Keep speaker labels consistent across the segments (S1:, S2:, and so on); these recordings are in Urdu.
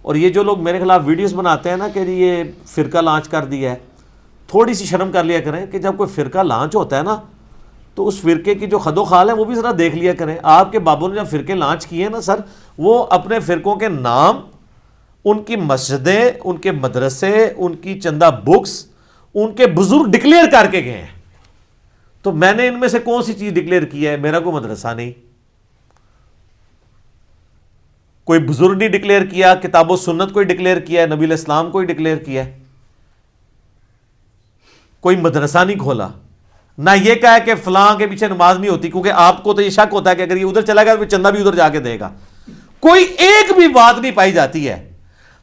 S1: اور یہ جو لوگ میرے خلاف ویڈیوز بناتے ہیں نا کہ یہ فرقہ لانچ کر دیا ہے، تھوڑی سی شرم کر لیا کریں کہ جب کوئی فرقہ لانچ ہوتا ہے نا تو اس فرقے کی جو خد و خال ہے وہ بھی ذرا دیکھ لیا کریں. آپ کے بابوں نے جب فرقے لانچ کیے ہیں نا سر، وہ اپنے فرقوں کے نام، ان کی مسجدیں، ان کے مدرسے، ان کی چندہ بکس، ان کے بزرگ ڈکلیئر کر کے گئے ہیں. تو میں نے ان میں سے کون سی چیز ڈکلیئر کی ہے؟ میرا کوئی مدرسہ نہیں، کوئی بزرگ نہیں ڈکلیئر کیا، کتاب و سنت کوئی ڈکلیئر کیا ہے، نبی علیہ السلام کوئی ڈکلیئر کیا ہے، کوئی مدرسہ نہیں کھولا، نہ یہ کہا ہے کہ فلاں کے پیچھے نماز نہیں ہوتی، کیونکہ آپ کو تو یہ شک ہوتا ہے کہ اگر یہ ادھر چلا گیا تو چندہ بھی ادھر جا کے دے گا. کوئی ایک بھی بات نہیں پائی جاتی ہے.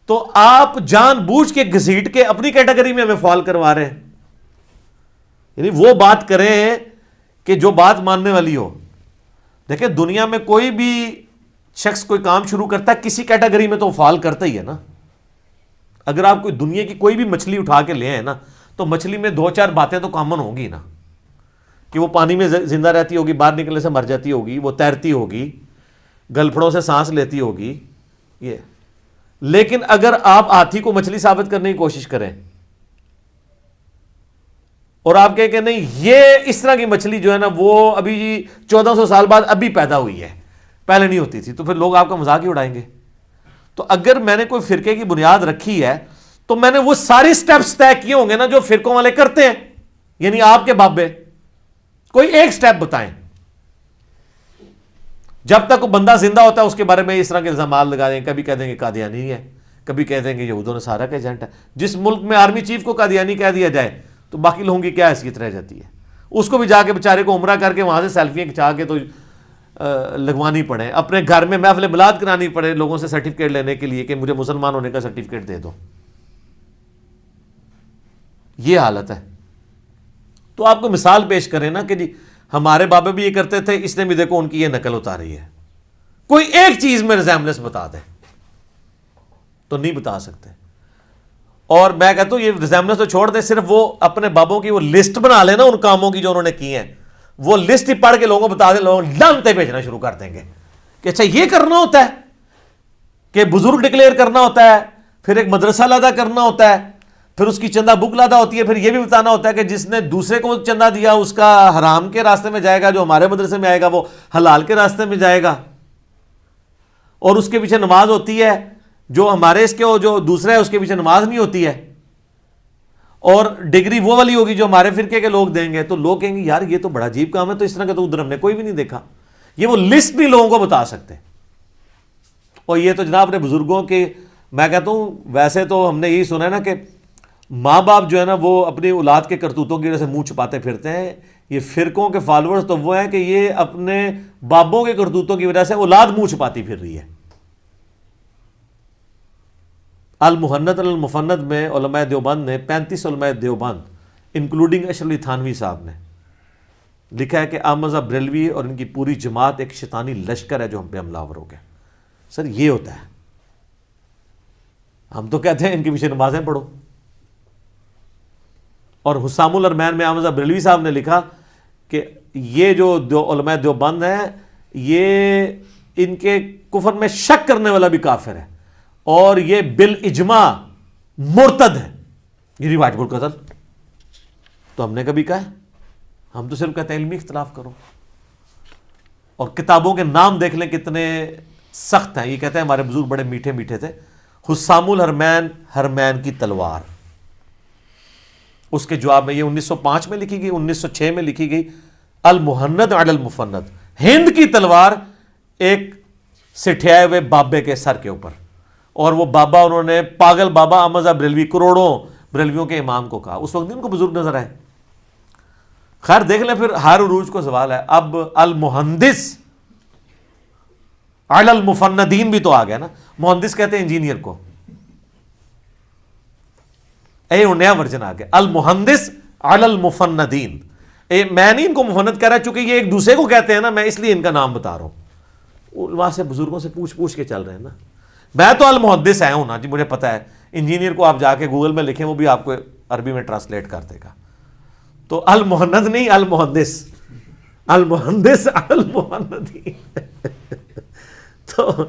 S1: تو آپ جان بوجھ کے گھسیٹ کے اپنی کیٹیگری میں ہمیں فال کروا رہے ہیں. یعنی وہ بات کریں کہ جو بات ماننے والی ہو. دیکھیں دنیا میں کوئی بھی شخص کوئی کام شروع کرتا ہے کسی کیٹیگری میں تو فال کرتا ہی ہے نا. اگر آپ کوئی دنیا کی کوئی بھی مچھلی اٹھا کے لے آئے نا تو مچھلی میں 2-4 باتیں تو کامن ہوں گی نا، کہ وہ پانی میں زندہ رہتی ہوگی، باہر نکلنے سے مر جاتی ہوگی، وہ تیرتی ہوگی، گلپھڑوں سے سانس لیتی ہوگی یہ. لیکن اگر آپ ہاتھی کو مچھلی ثابت کرنے کی کوشش کریں اور آپ کہیں کہ نہیں یہ اس طرح کی مچھلی جو ہے نا وہ ابھی 1400 سال بعد ابھی پیدا ہوئی ہے، پہلے نہیں ہوتی تھی، تو پھر لوگ آپ کا مذاق ہی اڑائیں گے. تو اگر میں نے کوئی فرقے کی بنیاد رکھی ہے تو میں نے وہ سارے سٹیپس طے کیے ہوں گے نا جو فرقوں والے کرتے ہیں. یعنی آپ کے بابے کوئی ایک سٹیپ بتائیں. جب تک وہ بندہ زندہ ہوتا ہے اس کے بارے میں اس طرح کے الزامات لگا دیں گے. کبھی کہہ دیں گے قادیانی ہے، کبھی کہہ دیں گے یہود و نصارہ کا ایجنٹ ہے. جس ملک میں آرمی چیف کو قادیانی کہہ دیا جائے تو باقی لوگوں کی کیا حیثیت رہ جاتی ہے؟ اس کو بھی جا کے بیچارے کو عمرہ کر کے وہاں سے سیلفیاں کھچا کے تو لگوانی پڑے، اپنے گھر میں محفل میلاد کرانی پڑے لوگوں سے سرٹیفکیٹ لینے کے لیے کہ مجھے مسلمان ہونے کا سرٹیفکیٹ دے دو. یہ حالت ہے. تو آپ کو مثال پیش کریں نا کہ جی ہمارے بابا بھی یہ کرتے تھے، اس نے بھی دیکھو ان کی یہ نقل اتاری ہے. کوئی ایک چیز میں ریزیمبلنس بتا دیں تو نہیں بتا سکتے. اور میں کہتا ہوں یہ ریزیمبلنس تو چھوڑ دیں، صرف وہ اپنے بابوں کی وہ لسٹ بنا لیں نا ان کاموں کی جو انہوں نے کی ہیں، وہ لسٹ ہی پڑھ کے لوگوں کو بتا دیں، لوگ لانتے بھیجنا شروع کر دیں گے کہ اچھا یہ کرنا ہوتا ہے، کہ بزرگ ڈکلیئر کرنا ہوتا ہے، پھر ایک مدرسہ لادا کرنا ہوتا ہے، پھر اس کی چندہ بک لادا ہوتی ہے، پھر یہ بھی بتانا ہوتا ہے کہ جس نے دوسرے کو چندہ دیا اس کا حرام کے راستے میں جائے گا، جو ہمارے مدرسے میں آئے گا وہ حلال کے راستے میں جائے گا. اور اس کے پیچھے نماز ہوتی ہے، جو ہمارے اس کے جو دوسرا ہے اس کے پیچھے نماز نہیں ہوتی ہے. اور ڈگری وہ والی ہوگی جو ہمارے فرقے کے لوگ دیں گے. تو لوگ کہیں گے یار یہ تو بڑا عجیب کام ہے، تو اس طرح کا تو ادھر ہم نے کوئی بھی نہیں دیکھا. یہ وہ لسٹ بھی لوگوں کو بتا سکتے. اور یہ تو جناب اپنے بزرگوں کے، میں کہتا ہوں ویسے تو ہم نے یہی سنا ہے نا کہ ماں باپ جو ہے نا وہ اپنی اولاد کے کرتوتوں کی وجہ سے منہ چھپاتے پھرتے ہیں. یہ فرقوں کے فالوورز تو وہ ہیں کہ یہ اپنے بابوں کے کرتوتوں کی وجہ سے اولاد منہ چھپاتی پھر رہی ہے. المحنت المفند میں علماء دیوبند نے 35 علماء دیوبند انکلوڈنگ اشرف علی تھانوی صاحب نے لکھا ہے کہ احمد بریلوی اور ان کی پوری جماعت ایک شیطانی لشکر ہے جو ہم پہ حملہ آور ہو گیا. سر یہ ہوتا ہے. ہم تو کہتے ہیں ان کے پیچھے نمازیں پڑھو. اور حسام الارمین میں احمد بریلوی صاحب نے لکھا کہ یہ جو علماء دیوبند ہیں یہ ان کے کفر میں شک کرنے والا بھی کافر ہے اور یہ بالاجماع مرتد ہے. یہ واجب القتل. تو ہم نے کبھی کہا ہے؟ ہم تو صرف کہتے ہیں علمی اختلاف کرو. اور کتابوں کے نام دیکھ لیں کتنے سخت ہیں. یہ کہتے ہیں ہمارے بزرگ بڑے میٹھے میٹھے تھے. حسام الحرمین، حرمین کی تلوار، اس کے جواب میں یہ 1905 میں لکھی گئی، 1906 میں لکھی گئی المحند علی المفند، ہند کی تلوار ایک سٹھیائے ہوئے بابے کے سر کے اوپر. اور وہ بابا انہوں نے پاگل بابا احمد بریلوی کروڑوں بریلویوں کے امام کو کہا. اس وقت ان کو بزرگ نظر آئے. خیر دیکھ لیں پھر ہر عروج کو سوال ہے. اب المہندس علی المفندین بھی تو آ گیا نا. مہندس کہتے ہیں انجینئر کو. نیا ورژن آ گیا المہندس علی المفندین. میں نہیں ان کو مفند کہہ رہا چونکہ یہ ایک دوسرے کو کہتے ہیں نا، میں اس لیے ان کا نام بتا رہا ہوں. وہاں سے بزرگوں سے پوچھ کے چل رہے ہیں نا. میں تو المحدث آیا ہوں نا جی، مجھے پتا ہے. انجینئر کو آپ جا کے گوگل میں لکھیں وہ بھی آپ کو عربی میں ٹرانسلیٹ کر دے گا. تو المحند نہیں المحدث، المحدث المحندین. تو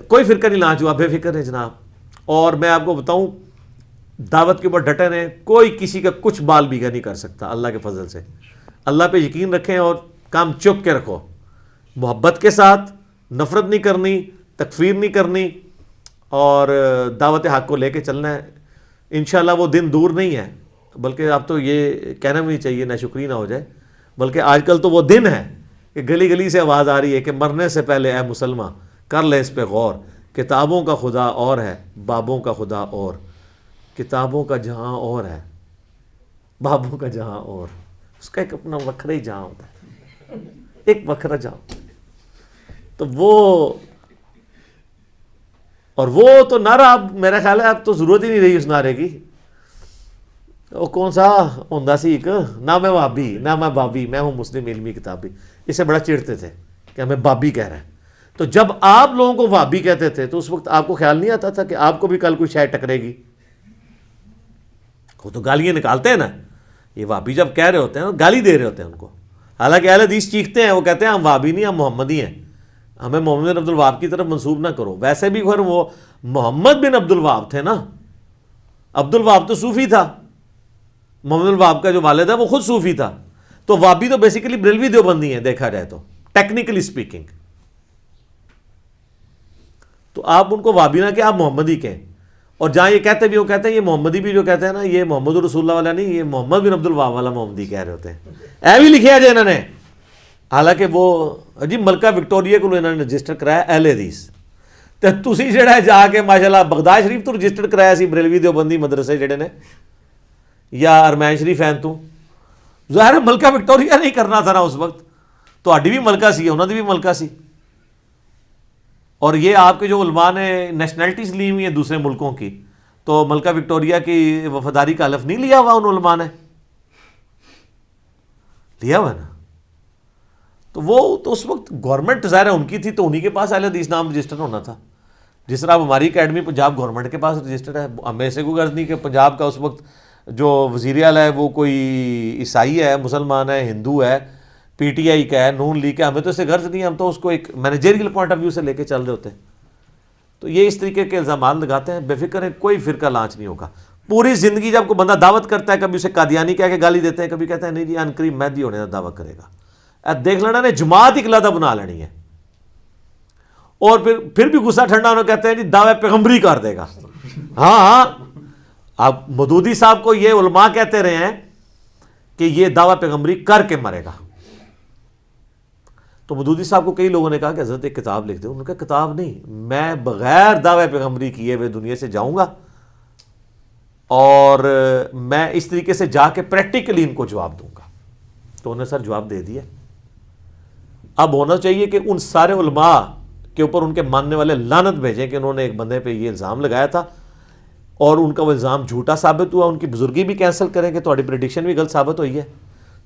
S1: کوئی فرقہ نہیں لانچ ہوا، بے فکر ہے جناب. اور میں آپ کو بتاؤں دعوت کے اوپر ڈٹے رہیں، کوئی کسی کا کچھ بال بیگا نہیں کر سکتا اللہ کے فضل سے. اللہ پہ یقین رکھیں اور کام چپ کے رکھو، محبت کے ساتھ، نفرت نہیں کرنی، تکفیر نہیں کرنی، اور دعوت حق کو لے کے چلنا ہے. انشاءاللہ وہ دن دور نہیں ہے، بلکہ اب تو یہ کہنا بھی نہیں چاہیے ناشکری نہ ہو جائے، بلکہ آج کل تو وہ دن ہے کہ گلی گلی سے آواز آ رہی ہے کہ مرنے سے پہلے اے مسلمان کر لے اس پہ غور، کتابوں کا خدا اور ہے، بابوں کا خدا اور. کتابوں کا جہاں اور ہے، بابوں کا جہاں اور. اس کا ایک اپنا وکھرا ہی جہاں ہوتا ہے، ایک وکھرا جہاں. تو وہ تو نعرہ اب میرا خیال ہے اب تو ضرورت ہی نہیں رہی اس نعرے کی. وہ کون سا ہوندا سی ایک، نہ میں وہابی نہ میں بابی، میں ہوں مسلم علمی کتابی. اس سے بڑا چڑھتے تھے کہ ہمیں بابی کہہ رہا ہے. تو جب آپ لوگوں کو وہابی کہتے تھے تو اس وقت آپ کو خیال نہیں آتا تھا کہ آپ کو بھی کل کوئی شے ٹکرے گی؟ وہ تو گالیاں نکالتے ہیں نا، یہ وہابی جب کہہ رہے ہوتے ہیں گالی دے رہے ہوتے ہیں ان کو. حالانکہ اہل حدیث چیختے ہیں، وہ کہتے ہیں ہم وہابی نہیں، ہم محمدی ہیں، ہمیں محمد بن عبد الوہاب کی طرف منسوب نہ کرو. ویسے بھی پھر وہ محمد بن عبد الوہاب تھے نا، عبد الوہاب تو صوفی تھا، محمد بن الوہاب کا جو والد ہے وہ خود صوفی تھا. تو وہابی تو بیسیکلی بریلوی دیوبندی ہیں دیکھا جائے تو ٹیکنیکلی سپیکنگ. تو آپ ان کو وہابی نہ کہ آپ محمدی کہیں. اور جہاں یہ کہتے بھی وہ کہتے ہیں یہ محمدی بھی جو کہتے ہیں نا یہ محمد رسول اللہ والا نہیں، یہ محمد بن عبد الوہاب والا محمدی کہہ رہے ہوتے ہیں. اے بھی لکھا جائے انہوں نے، حالانکہ وہ جی ملکہ وکٹوریا کو انہوں نے رجسٹر کرایا اہل حدیث. تو تسی جڑا ہے جا کے ماشاءاللہ بغداد شریف تو رجسٹر کرایا سی بریلوی دیوبندی مدرسے جڑے نے، یا ارمین شریف ہیں تو ظاہر ہے ملکہ وکٹوریا نہیں کرنا تھا نا اس وقت. تہاڈی بھی ملکہ سی، انہوں نے بھی ملکہ سی. اور یہ آپ کے جو علماء نے نیشنلٹیز لی ہوئی ہیں دوسرے ملکوں کی، تو ملکہ وکٹوریا کی وفاداری کا حلف نہیں لیا ہوا ان علماء نے؟ لیا ہوا نا. تو وہ تو اس وقت گورنمنٹ ظاہر ہے ان کی تھی، تو انہی کے پاس اہل حدیث نام رجسٹر ہونا تھا. جس طرح اب ہماری اکیڈمی پنجاب گورنمنٹ کے پاس رجسٹر ہے. ہمیں سے کوئی غرض نہیں کہ پنجاب کا اس وقت جو وزیر اعلیٰ ہے وہ کوئی عیسائی ہے، مسلمان ہے، ہندو ہے، پی ٹی آئی کا ہے، نون لیگ کا، ہمیں تو اس سے غرض نہیں ہے. ہم تو اس کو ایک مینیجریل پوائنٹ آف ویو سے لے کے چل رہے ہوتے ہیں. تو یہ اس طریقے کے الزامات لگاتے ہیں. بے فکر ہے، کوئی فرقہ لانچ نہیں ہوگا. پوری زندگی جب کوئی بندہ دعوت کرتا ہے، کبھی اسے قادیانی کہہ کے گالی دیتے ہیں، کبھی کہتے ہیں نہیں جی ان قریب مہدی ہونے کا دعویٰ کرے گا. دیکھ لینا نے جماعت ایک علیحدہ بنا لینی ہے. اور پھر بھی غصہ ٹھنڈا انہوں کہتے ہیں جی دعوی پیغمبری کر دے گا. ہاں اب مودودی صاحب کو یہ علماء کہتے رہے ہیں کہ یہ دعوی پیغمبری کر کے مرے گا. تو مودودی صاحب کو کئی لوگوں نے کہا کہ حضرت ایک کتاب لکھ دیں. انہوں نے کہا کتاب نہیں، میں بغیر دعوی پیغمبری کیے ہوئے دنیا سے جاؤں گا اور میں اس طریقے سے جا کے پریکٹیکلی ان کو جواب دوں گا. تو انہوں نے سر جواب دے دیا. اب ہونا چاہیے کہ ان سارے علماء کے اوپر ان کے ماننے والے لعنت بھیجیں کہ انہوں نے ایک بندے پہ یہ الزام لگایا تھا اور ان کا وہ الزام جھوٹا ثابت ہوا. ان کی بزرگی بھی کینسل کریں کہ تہاڈی پریڈکشن بھی غلط ثابت ہوئی ہے،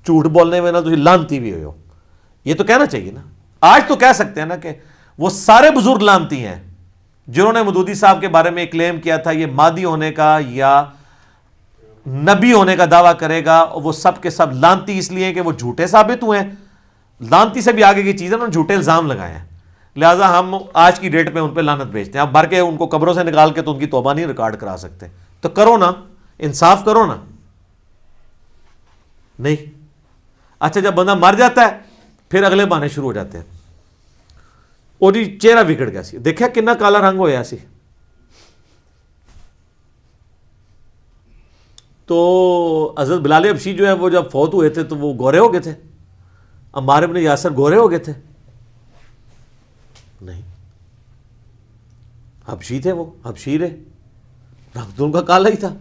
S1: جھوٹ بولنے میں نہ تسی لعنتی بھی ہوئے ہو. یہ تو کہنا چاہیے نا. آج تو کہہ سکتے ہیں نا کہ وہ سارے بزرگ لعنتی ہیں جنہوں نے مودودی صاحب کے بارے میں کلیم کیا تھا یہ مادی ہونے کا یا نبی ہونے کا دعویٰ کرے گا. وہ سب کے سب لعنتی اس لیے کہ وہ جھوٹے ثابت ہوئے ہیں. لعنتی سے بھی آگے کی چیز ہے نا، جھوٹے الزام لگائے ہیں. لہٰذا ہم آج کی ڈیٹ میں ان پہ لعنت بھیجتے ہیں. اب بھر کے ان کو قبروں سے نکال کے تو ان کی توبہ نہیں ریکارڈ کرا سکتے. تو کرو نا، انصاف کرو نا. نہیں. اچھا جب بندہ مر جاتا ہے پھر اگلے بہانے شروع ہو جاتے ہیں. اور جی چہرہ بگڑ گیا سی، دیکھا کنا کالا رنگ ہویا سی. تو حضرت بلال حبشی جو ہے وہ جب فوت ہوئے تھے تو وہ گورے ہو گئے تھے. عمار ابن یاسر گورے ہو گئے تھے؟ نہیں، حبشی تھے. وہ حبشی رہے، رنگ تو ان کا کالا ہی تھا.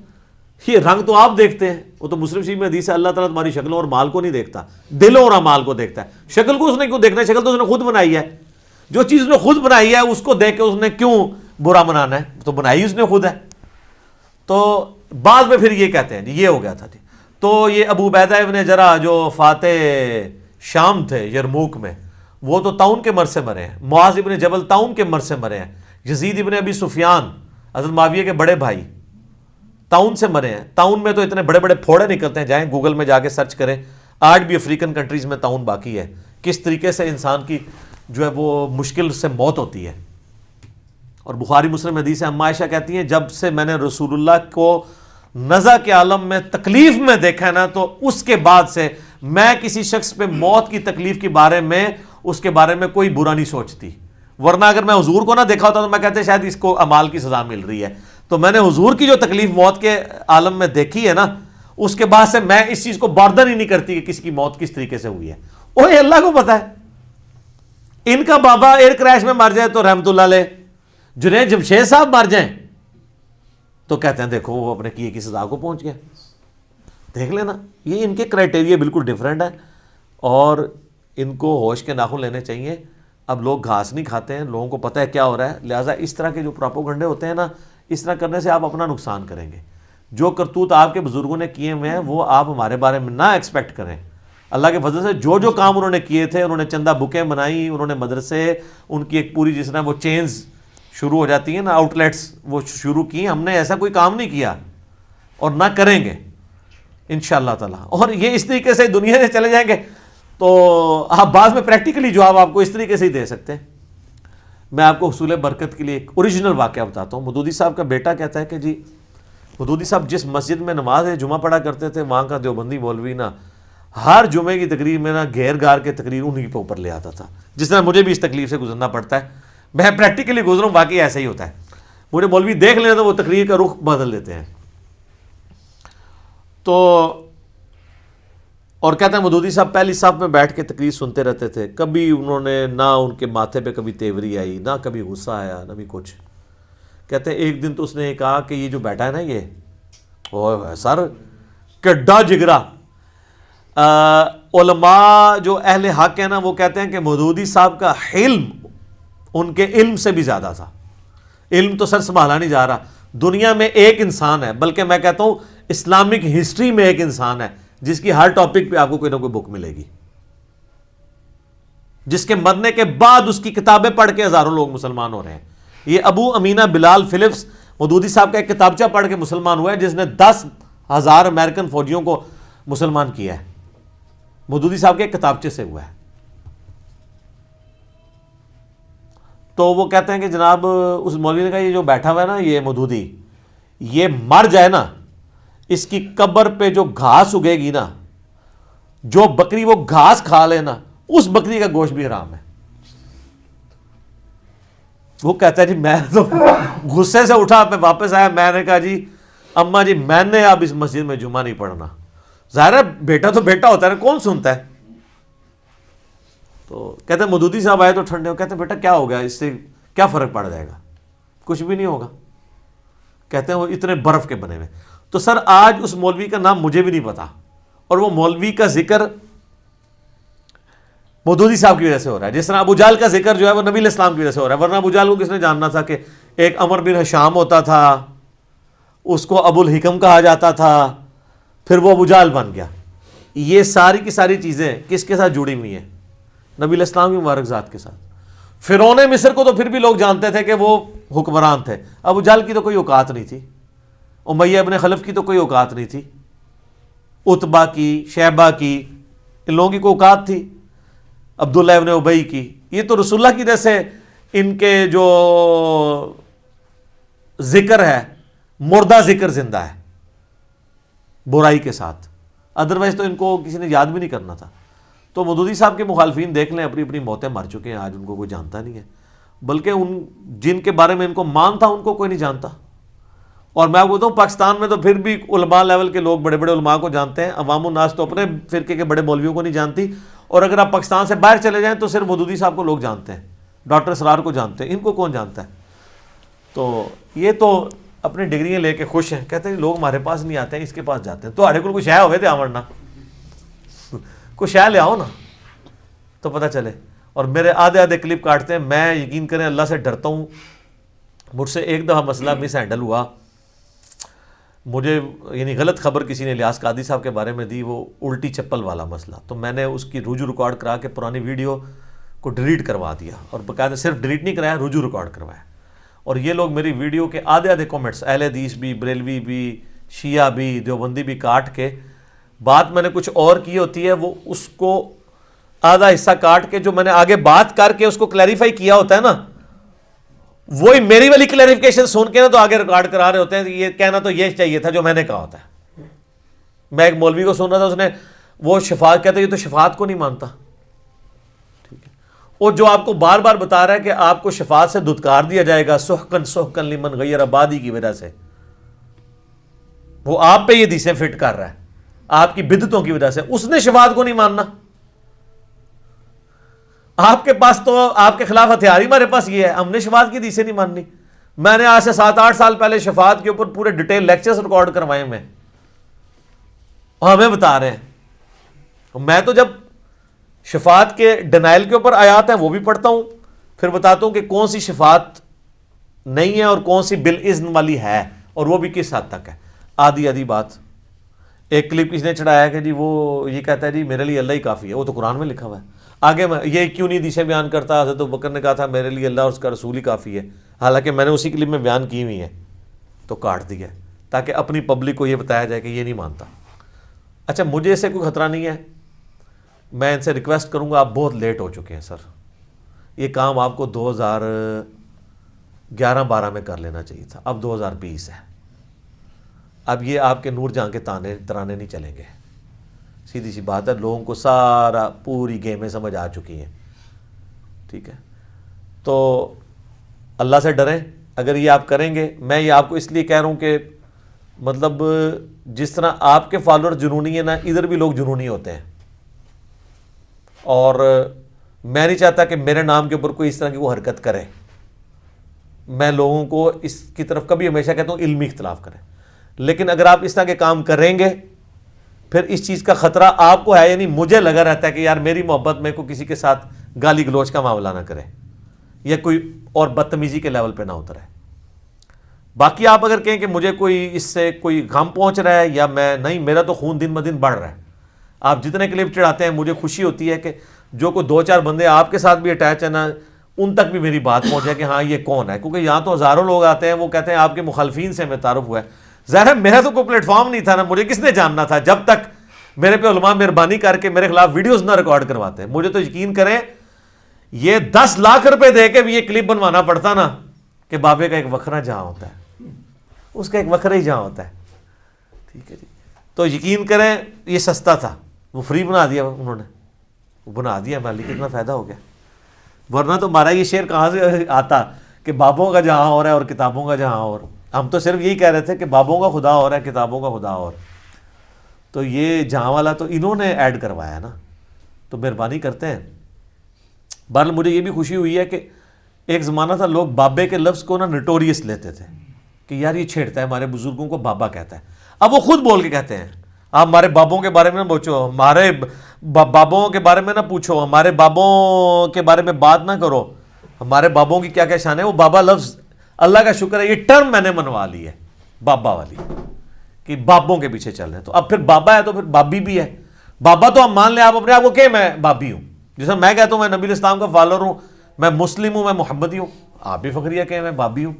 S1: یہ رنگ تو آپ دیکھتے ہیں، وہ تو مسلم شریف میں حدیث ہے اللہ تعالیٰ تمہاری شکلوں اور مال کو نہیں دیکھتا، دلوں اور اعمال کو دیکھتا ہے. شکل کو اس نے کیوں دیکھنا ہے؟ شکل تو اس نے خود بنائی ہے. جو چیز اس نے خود بنائی ہے اس کو دیکھ کے اس نے کیوں برا منانا ہے؟ تو بنائی اس نے خود ہے. تو بعد میں پھر یہ کہتے ہیں جی یہ ہو گیا تھا. تو یہ ابو عبیدہ ابن جرح جو فاتح شام تھے یرموک میں، وہ تو طاعون کے مرض سے مرے ہیں. معاذ ابن جبل طاعون کے مرض سے مرے ہیں. یزید ابن ابی سفیان حضرت معاویہ کے بڑے بھائی طاعون سے مرے ہیں. طاعون میں تو اتنے بڑے بڑے پھوڑے نکلتے ہیں، جائیں گوگل میں جا کے سرچ کریں. آج بھی افریقن کنٹریز میں طاعون باقی ہے. کس طریقے سے انسان کی جو ہے وہ مشکل سے موت ہوتی ہے. اور بخاری مسلم حدیث ہے، اما عائشہ کہتی ہیں جب سے میں نے رسول اللہ کو نزع کے عالم میں تکلیف میں دیکھا نا، تو اس کے بعد سے میں کسی شخص پہ موت کی تکلیف کے بارے میں اس کے بارے میں کوئی برا نہیں سوچتی، ورنہ اگر میں حضور کو نہ دیکھا ہوتا تو میں کہتے شاید اس کو اعمال کی سزا مل رہی ہے. تو میں نے حضور کی جو تکلیف موت کے عالم میں دیکھی ہے نا، اس کے بعد سے میں اس چیز کو بردر ہی نہیں کرتی کہ کسی کی موت کس طریقے سے ہوئی ہے. اوہ اللہ کو پتا ہے. ان کا بابا ایئر کریش میں مر جائے تو رحمت اللہ علیہ، جنید جمشید صاحب مر جائیں تو کہتے ہیں دیکھو وہ اپنے کیے کی سزا کو پہنچ گیا. دیکھ لینا، یہ ان کے کرائٹیریا بالکل ڈیفرنٹ ہے اور ان کو ہوش کے ناخن لینے چاہیے. اب لوگ گھاس نہیں کھاتے ہیں، لوگوں کو پتہ ہے کیا ہو رہا ہے، لہٰذا اس طرح کے جو پراپوگنڈے ہوتے ہیں نا، اس طرح کرنے سے آپ اپنا نقصان کریں گے. جو کرتوت آپ کے بزرگوں نے کیے ہوئے ہیں وہ آپ ہمارے بارے میں نہ ایکسپیکٹ کریں. اللہ کے فضل سے جو جو کام انہوں نے کیے تھے، انہوں نے چندہ بکیں بنائی، انہوں نے مدرسے، ان کی ایک پوری جس طرح وہ چینز شروع ہو جاتی ہیں نا، آؤٹ لیٹس وہ شروع کی. ہم نے ایسا کوئی کام نہیں کیا اور نہ کریں گے انشاءاللہ تعالیٰ. اور یہ اس طریقے سے دنیا سے چلے جائیں گے تو آپ بعض میں پریکٹیکلی جواب آپ کو اس طریقے سے ہی دے سکتے ہیں. میں آپ کو حصول برکت کے لیے ایک اوریجنل واقعہ بتاتا ہوں. مودودی صاحب کا بیٹا کہتا ہے کہ جی مودودی صاحب جس مسجد میں نماز جمعہ پڑھا کرتے تھے، وہاں کا دیوبندی مولوی نا ہر جمعے کی تقریر میں نا گھیر گار کے تقریر انہیں کے اوپر لے آتا تھا. جس طرح مجھے بھی اس تکلیف سے گزرنا پڑتا ہے، میں پریکٹیکلی گزروں، باقی ایسا ہی ہوتا ہے. مجھے مولوی دیکھ لینا تو وہ تقریر کا رخ بدل دیتے ہیں. تو اور کہتے ہیں مودودی صاحب پہلی صف میں بیٹھ کے تقریر سنتے رہتے تھے. کبھی انہوں نے نہ ان کے ماتھے پہ کبھی تیوری آئی، نہ کبھی غصہ آیا، نہ بھی کچھ. کہتے ہیں ایک دن تو اس نے کہا کہ یہ جو بیٹھا ہے نا، یہ اوہ سر کڈا جگرا. علماء جو اہل حق ہیں نا، وہ کہتے ہیں کہ مودودی صاحب کا علم ان کے علم سے بھی زیادہ تھا. علم تو سر سنبھالا نہیں جا رہا. دنیا میں ایک انسان ہے، بلکہ میں کہتا ہوں اسلامک ہسٹری میں ایک انسان ہے جس کی ہر ٹاپک پہ آپ کو کوئی نہ کوئی بک ملے گی، جس کے مرنے کے بعد اس کی کتابیں پڑھ کے ہزاروں لوگ مسلمان ہو رہے ہیں. یہ ابو امینہ بلال فلپس مودودی صاحب کا ایک کتابچہ پڑھ کے مسلمان ہوا ہے، جس نے 10,000 امریکن فوجیوں کو مسلمان کیا ہے. مودودی صاحب کے ایک کتابچے سے ہوا ہے. تو وہ کہتے ہیں کہ جناب اس مولوی نے کہا یہ جو بیٹھا ہوا ہے نا، یہ مودودی، یہ مر جائے نا، اس کی قبر پہ جو گھاس اگے گی نا، جو بکری وہ گھاس کھا لے نا، اس بکری کا گوشت بھی حرام ہے. وہ کہتا ہے جی میں تو غصے سے اٹھا پہ واپس آیا. میں نے کہا جی اماں جی میں نے اب اس مسجد میں جمعہ نہیں پڑھنا. ظاہر ہے بیٹا تو بیٹا ہوتا ہے، کون سنتا ہے. تو کہتے ہیں مودودی صاحب آئے تو ٹھنڈے ہو. کہتے ہیں بیٹا کیا ہو گیا، اس سے کیا فرق پڑ جائے گا؟ کچھ بھی نہیں ہوگا. کہتے ہیں وہ اتنے برف کے بنے ہوئے. تو سر آج اس مولوی کا نام مجھے بھی نہیں پتا، اور وہ مولوی کا ذکر مودودی صاحب کی وجہ سے ہو رہا ہے. جس طرح ابو جہل کا ذکر جو ہے وہ نبی علیہ السلام کی وجہ سے ہو رہا ہے. ورنہ ابو جہل کو کس نے جاننا تھا کہ ایک عمر بن ہشام ہوتا تھا، اس کو ابو الحکم کہا جاتا تھا، پھر وہ ابو جہل بن گیا. یہ ساری کی ساری چیزیں کس کے ساتھ جڑی ہوئی ہیں؟ نبی علیہ السلام کی مبارک ذات کے ساتھ. فرعون مصر کو تو پھر بھی لوگ جانتے تھے کہ وہ حکمران تھے. ابو جہل کی تو کوئی اوقات نہیں تھی. امیہ ابن خلف کی تو کوئی اوقات نہیں تھی. عتبہ کی، شیبہ کی، ان لوگوں کی کوئی اوقات تھی. عبداللہ ابن ابی کی. یہ تو رسول اللہ کی وجہ سے ان کے جو ذکر ہے، مردہ ذکر زندہ ہے برائی کے ساتھ. ادروائز تو ان کو کسی نے یاد بھی نہیں کرنا تھا. تو مودودی صاحب کے مخالفین دیکھ لیں، اپنی اپنی موتیں مر چکے ہیں. آج ان کو کوئی جانتا نہیں ہے، بلکہ ان جن کے بارے میں ان کو مان تھا ان کو کوئی نہیں جانتا. اور میں آپ کو بتاؤں پاکستان میں تو پھر بھی علماء لیول کے لوگ بڑے بڑے علماء کو جانتے ہیں. عوام الناس تو اپنے فرقے کے بڑے مولویوں کو نہیں جانتی. اور اگر آپ پاکستان سے باہر چلے جائیں تو صرف مودودی صاحب کو لوگ جانتے ہیں، ڈاکٹر اسرار کو جانتے ہیں. ان کو کون جانتا ہے؟ تو یہ تو اپنی ڈگریاں لے کے خوش ہیں. کہتے ہیں لوگ ہمارے پاس نہیں آتے ہیں، اس کے پاس جاتے ہیں. تو ہمارے کو کوئی شے ہوئے تھے آمرنا، کوئی شے لے آؤ نا تو پتہ چلے. اور میرے آدھے کلپ کاٹتے ہیں. میں یقین کریں اللہ سے ڈرتا ہوں. مجھ سے ایک دفعہ مسئلہ مس ہینڈل ہوا. مجھے یعنی غلط خبر کسی نے الیاس قادری صاحب کے بارے میں دی، وہ الٹی چپل والا مسئلہ. تو میں نے اس کی رجوع ریکارڈ کرا کے پرانی ویڈیو کو ڈیلیٹ کروا دیا، اور باقاعدہ صرف ڈیلیٹ نہیں کرایا، رجوع ریکارڈ کروایا. اور یہ لوگ میری ویڈیو کے آدھے کامنٹس، اہل حدیث بھی، بریلوی بھی، شیعہ بھی، دیوبندی بھی کاٹ کے، بات میں نے کچھ اور کی ہوتی ہے، وہ اس کو آدھا حصہ کاٹ کے جو میں نے آگے بات کر کے اس کو کلیریفائی کیا ہوتا ہے نا، وہی میری والی کلیریفیکیشن سن کے نا تو آگے ریکارڈ کرا رہے ہوتے ہیں یہ کہنا تو یہ چاہیے تھا جو میں نے کہا ہوتا ہے. میں ایک مولوی کو سن رہا تھا, اس نے وہ شفاعت کہتے یہ تو شفاعت کو نہیں مانتا. ٹھیک ہے, اور جو آپ کو بار بار بتا رہا ہے کہ آپ کو شفاعت سے دھتکار دیا جائے گا سحقن سحقن لمن غیر آبادی کی وجہ سے, وہ آپ پہ یہ حدیثیں فٹ کر رہا ہے آپ کی بدعتوں کی وجہ سے, اس نے شفاعت کو نہیں ماننا. آپ کے پاس تو آپ کے خلاف ہتھیار ہی ہمارے پاس یہ ہے, ہم نے شفاعت کی حدیثیں نہیں ماننی. میں نے آج سے 7-8 سال پہلے شفاعت کے اوپر پورے ڈیٹیل لیکچرز ریکارڈ کروائے میں, اور ہمیں بتا رہے ہیں. میں تو جب شفاعت کے ڈینائل کے اوپر آیات ہیں وہ بھی پڑھتا ہوں, پھر بتاتا ہوں کہ کون سی شفاعت نہیں ہے اور کون سی بالاذن والی ہے, اور وہ بھی کس حد تک ہے. آدھی بات. ایک کلپ کسی نے چڑھایا کہ جی وہ یہ کہتا ہے جی میرے لیے اللہ ہی کافی ہے, وہ تو قرآن میں لکھا ہوا ہے. آگے میں یہ کیوں نہیں حدیثیں بیان کرتا, حضرت ابوبکر نے کہا تھا میرے لیے اللہ اور اس کا رسول ہی کافی ہے, حالانکہ میں نے اسی کلپ میں بیان کی ہوئی ہے, تو کاٹ دیا تاکہ اپنی پبلک کو یہ بتایا جائے کہ یہ نہیں مانتا. اچھا مجھے اس سے کوئی خطرہ نہیں ہے, میں ان سے ریکویسٹ کروں گا, آپ بہت لیٹ ہو چکے ہیں سر, یہ کام آپ کو 2011-12 میں کر لینا چاہیے تھا, اب 2020 ہے. اب یہ آپ کے نور جہاں کے ترانے نہیں چلیں گے. سیدھی سی بات ہے, لوگوں کو سارا پوری گیمیں سمجھ آ چکی ہیں. ٹھیک ہے, تو اللہ سے ڈریں. اگر یہ آپ کریں گے, میں یہ آپ کو اس لیے کہہ رہا ہوں کہ مطلب جس طرح آپ کے فالوور جنونی ہیں نا, ادھر بھی لوگ جنونی ہوتے ہیں, اور میں نہیں چاہتا کہ میرے نام کے اوپر کوئی اس طرح کی وہ حرکت کرے. میں لوگوں کو اس کی طرف کبھی ہمیشہ کہتا ہوں علمی اختلاف کریں, لیکن اگر آپ اس طرح کے کام کریں گے پھر اس چیز کا خطرہ آپ کو ہے. یعنی مجھے لگا رہتا ہے کہ یار میری محبت میں کوئی کسی کے ساتھ گالی گلوچ کا معاملہ نہ کرے یا کوئی اور بدتمیزی کے لیول پہ نہ اترے. باقی آپ اگر کہیں کہ مجھے کوئی اس سے کوئی غم پہنچ رہا ہے یا میں نہیں, میرا تو خون دن بدن بڑھ رہا ہے. آپ جتنے کلپ چڑھاتے ہیں مجھے خوشی ہوتی ہے کہ جو کوئی 2-4 بندے آپ کے ساتھ بھی اٹیچ ہے نا, ان تک بھی میری بات پہنچ جائے کہ ہاں یہ کون ہے, کیونکہ یہاں تو ہزاروں لوگ آتے ہیں, وہ کہتے ہیں آپ کے مخالفین سے ہمیں تعارف ہوا ہے. ظاہر ہے میرا تو کوئی پلیٹ فارم نہیں تھا نا, مجھے کس نے جاننا تھا جب تک میرے پہ علماء مہربانی کر کے میرے خلاف ویڈیوز نہ ریکارڈ کرواتے ہیں. مجھے تو یقین کریں یہ 10 لاکھ روپے دے کے بھی یہ کلپ بنوانا پڑتا نا کہ بابے کا ایک وکھرا جہاں ہوتا ہے, اس کا ایک وکھرا ہی جہاں ہوتا ہے. ٹھیک ہے جی, تو یقین کریں یہ سستا تھا, وہ فری بنا دیا انہوں نے, وہ بنا دیا, مالی کتنا فائدہ ہو گیا. ورنہ تو ہمارا یہ شعر کہاں سے آتا کہ بابوں کا جہاں اور ہے اور کتابوں کا جہاں اور. ہم تو صرف یہی کہہ رہے تھے کہ بابوں کا خدا اور ہے, کتابوں کا خدا اور. تو یہ جہاں والا تو انہوں نے ایڈ کروایا نا, تو مہربانی کرتے ہیں. بہرحال مجھے یہ بھی خوشی ہوئی ہے کہ ایک زمانہ تھا لوگ بابے کے لفظ کو نا نٹوریس لیتے تھے کہ یار یہ چھیڑتا ہے, ہمارے بزرگوں کو بابا کہتا ہے. اب وہ خود بول کے کہتے ہیں آپ ہمارے بابوں کے بارے میں نہ پوچھو, ہمارے بابوں کے بارے میں نہ پوچھو, ہمارے بابوں کے بارے میں بات نہ کرو, ہمارے بابوں کی کیا کیا شان ہے. وہ بابا لفظ اللہ کا شکر ہے یہ ٹرم میں نے منوا لی ہے بابا والی, کہ بابوں کے پیچھے چل رہے ہیں. تو اب پھر بابا ہے تو پھر بابی بھی ہے. بابا تو ہم مان لیں, آپ اپنے آپ کو کہ میں بابی ہوں, جیسے میں کہتا ہوں میں نبی اسلام کا فالوور ہوں, میں مسلم ہوں, میں محمدی ہوں, آپ بھی فخریہ کہیں میں بابی ہوں.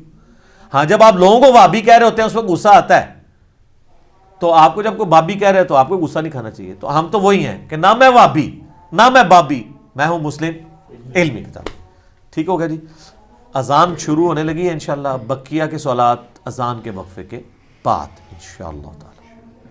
S1: ہاں جب آپ لوگوں کو بابی کہہ رہے ہوتے ہیں اس وقت غصہ آتا ہے, تو آپ کو جب کوئی بابی کہہ رہے ہیں تو آپ کو غصہ نہیں کھانا چاہیے. تو ہم تو وہی ہیں کہ نہ میں بابی نہ میں بابی, میں ہوں مسلم علمی کتاب. ٹھیک ہو گیا جی. اذان شروع ہونے لگی ہے انشاءاللہ, بقیہ کے سوالات اذان کے وقفے کے بعد انشاءاللہ تعالی.